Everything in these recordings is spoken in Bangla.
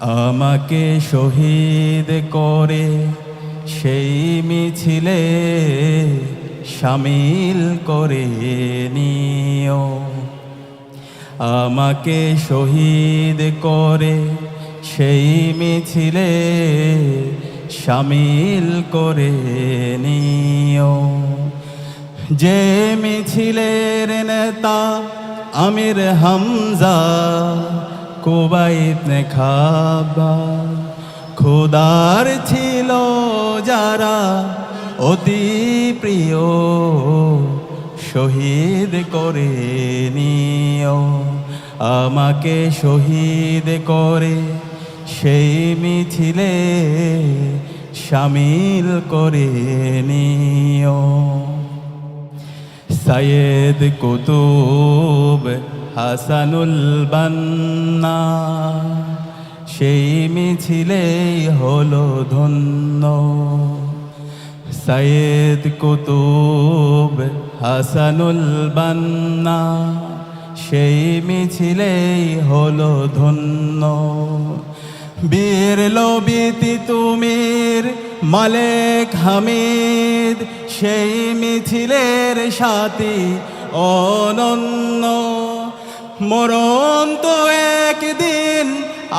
আমাকে শহীদ করে সেই মিছিলে শামিল করে নিও। আমাকে শহীদ করে সেই মিছিলে শামিল করে নিও। যে মিছিলের নেতা আমির হামজা, কুবাই ইবনে খাব্বাব, খোদার ছিল যারা অতি প্রিয়, শহীদ করে নিও। আমাকে শহীদ করে সেই মিছিলে শামিল করে নিও। সৈয়দ কুতুব হাসানুল বান্না সেই মিছিলেই হলো ধন্য। সৈয়দ কুতুব হাসানুল বান্না সেই মিছিলেই হলো ধন্য। বীর লবিতি তুমির মালেক হামিদ সেই মিছিলের সাথী অনন্য। মরণ তো একদিন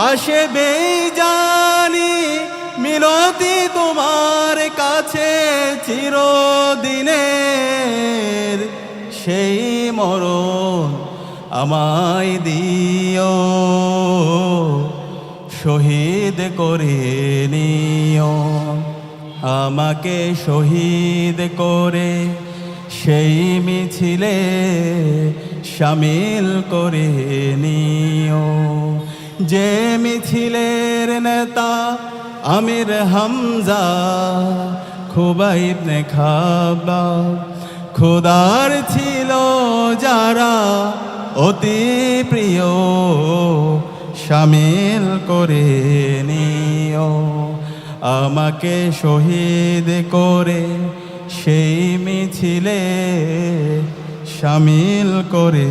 আসবেই জানি, মিনতি তোমার কাছে চিরদিনের, সেই মরণ আমায় দিও, শহীদ করে নিও। আমাকে শহীদ করে সেই মিছিলে শামিল করে নিও। যে মিছিলের নেতা আমির হামজা, কুবাই ইবনে খাব্বাব, খোদার ছিল যারা অতি প্রিয়, শামিল করে নিও। আমাকে শহীদ করে সেই মিছিলে শামিল করে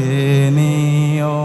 নিও।